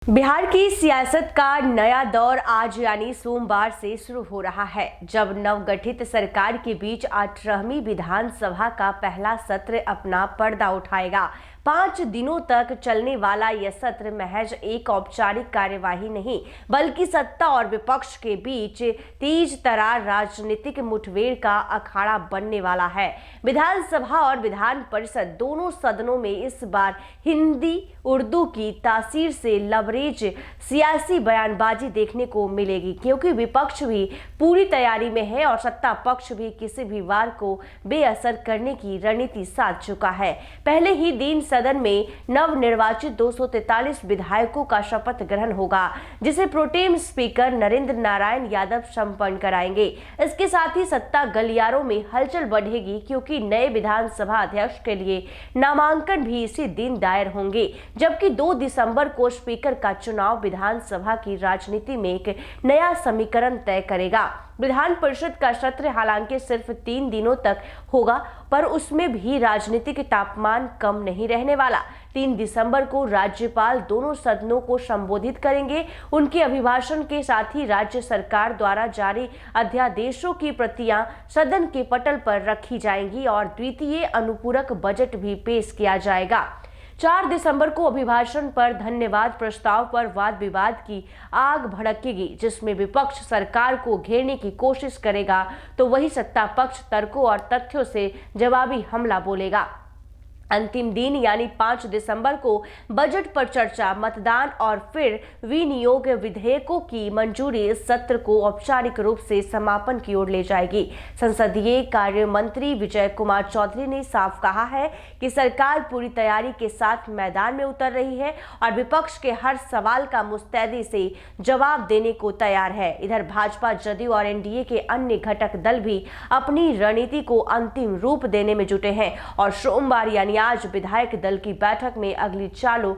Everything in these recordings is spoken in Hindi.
बिहार की सियासत का नया दौर आज यानी सोमवार से शुरू हो रहा है, जब नवगठित सरकार के बीच 18वीं विधानसभा का पहला सत्र अपना पर्दा उठाएगा। 5 दिनों तक चलने वाला यह सत्र महज एक औपचारिक कार्यवाही नहीं, बल्कि सत्ता और विपक्ष के बीच तेज तरार राजनीतिक मुठभेड़ का अखाड़ा बनने वाला है। विधानसभा और विधान परिषद दोनों सदनों में इस बार हिंदी उर्दू की तासीर से लबरेज सियासी बयानबाजी देखने को मिलेगी, क्योंकि विपक्ष भी पूरी तैयारी में है और सत्ता पक्ष भी किसी भी वार को बेअसर करने की रणनीति साध चुका है। पहले ही दिन सदन में नवनिर्वाचित 243 विधायकों का शपथ ग्रहण होगा, जिसे प्रोटेम स्पीकर नरेंद्र नारायण यादव संपन्न कराएंगे। इसके साथ ही सत्ता गलियारों में हलचल बढ़ेगी, क्योंकि नए विधानसभा अध्यक्ष के लिए नामांकन भी इसी दिन दायर होंगे, जबकि 2 दिसंबर को स्पीकर का चुनाव विधानसभा की राजनीति में एक नया समीकरण तय करेगा। विधान परिषद का सत्र हालांकि सिर्फ 3 दिनों तक होगा, पर उसमें भी राजनीतिक तापमान कम नहीं रहने वाला। 3 दिसंबर को राज्यपाल दोनों सदनों को संबोधित करेंगे। उनके अभिभाषण के साथ ही राज्य सरकार द्वारा जारी अध्यादेशों की प्रतियां सदन के पटल पर रखी जाएंगी और द्वितीय अनुपूरक बजट भी पेश किया जाएगा। 4 दिसंबर को अभिभाषण पर धन्यवाद प्रस्ताव पर वाद विवाद की आग भड़केगी, जिसमें विपक्ष सरकार को घेरने की कोशिश करेगा, तो वही सत्ता पक्ष तर्कों और तथ्यों से जवाबी हमला बोलेगा। अंतिम दिन यानी 5 दिसंबर को बजट पर चर्चा, मतदान और फिर विनियोग विधेयकों की मंजूरी इस सत्र को औपचारिक रूप से समापन की ओर ले जाएगी। संसदीय कार्य मंत्री विजय कुमार चौधरी ने साफ कहा है कि सरकार पूरी तैयारी के साथ मैदान में उतर रही है और विपक्ष के हर सवाल का मुस्तैदी से जवाब देने को तैयार है। इधर भाजपा, जदयू और एनडीए के अन्य घटक दल भी अपनी रणनीति को अंतिम रूप देने में जुटे हैं और सोमवार यानी आज विधायक दल की बैठक में अगली चालों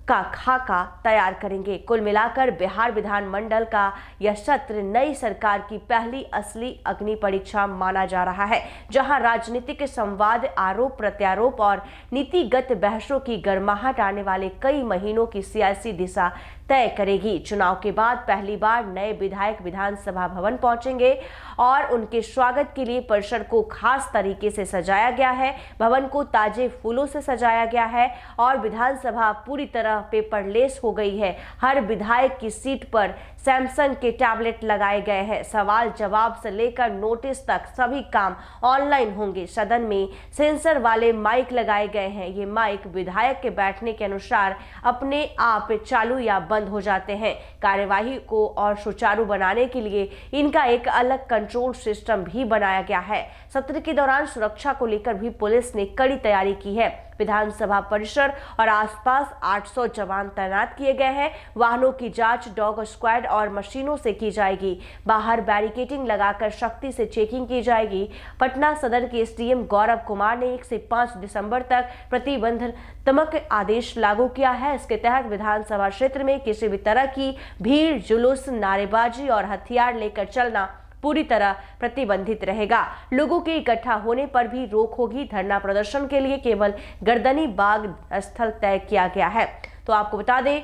का खाका तैयार करेंगे। कुल मिलाकर बिहार विधानमंडल का यह सत्र नई सरकार की पहली असली अग्नि परीक्षा माना जा रहा है, जहां राजनीतिक संवाद, आरोप प्रत्यारोप और नीतिगत बहसों की गर्माहट आने वाले कई महीनों की सियासी दिशा तय करेगी। चुनाव के बाद पहली बार नए विधायक विधानसभा भवन पहुंचेंगे और उनके स्वागत के लिए परिसर को खास तरीके से सजाया गया है। भवन को ताजे फूलों से सजाया गया है और विधानसभा पूरी तरह पेपरलेस हो गई है। हर विधायक की सीट पर सैमसंग के टैबलेट लगाए गए हैं। सवाल जवाब से लेकर नोटिस तक सभी काम ऑनलाइन होंगे। सदन में सेंसर वाले माइक लगाए गए हैं। ये माइक विधायक के बैठने के अनुसार अपने आप चालू या बंद हो जाते हैं। कार्यवाही को और सुचारू बनाने के लिए इनका एक अलग कंट्रोल सिस्टम भी बनाया गया है। सत्र के दौरान सुरक्षा को लेकर भी पुलिस ने कड़ी तैयारी की है। विधानसभा परिसर और आसपास 800 जवान तैनात किए गए हैं। वाहनों की जांच डॉग स्क्वाड और मशीनों से की जाएगी। बाहर बैरिकेडिंग लगाकर सख्ती से चेकिंग की जाएगी। पटना सदर के एसडीएम गौरव कुमार ने 1 से 5 दिसंबर तक प्रतिबंधात्मक आदेश लागू किया है। इसके तहत विधानसभा क्षेत्र में किसी भी तरह की भीड़, जुलूस, नारेबाजी और हथियार लेकर चलना पूरी तरह प्रतिबंधित रहेगा। लोगों के इकट्ठा होने पर भी रोक होगी। धरना प्रदर्शन के लिए केवल गर्दनी बाग स्थल तय किया गया है। तो आपको बता दें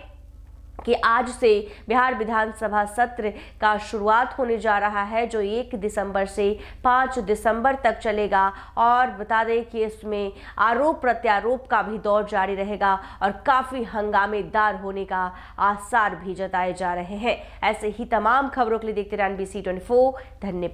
कि आज से बिहार विधानसभा सत्र का शुरुआत होने जा रहा है, जो 1 दिसंबर से 5 दिसंबर तक चलेगा। और बता दें कि इसमें आरोप प्रत्यारोप का भी दौर जारी रहेगा और काफ़ी हंगामेदार होने का आसार भी जताए जा रहे हैं। ऐसे ही तमाम खबरों के लिए देखते रहें NBC 24। धन्यवाद।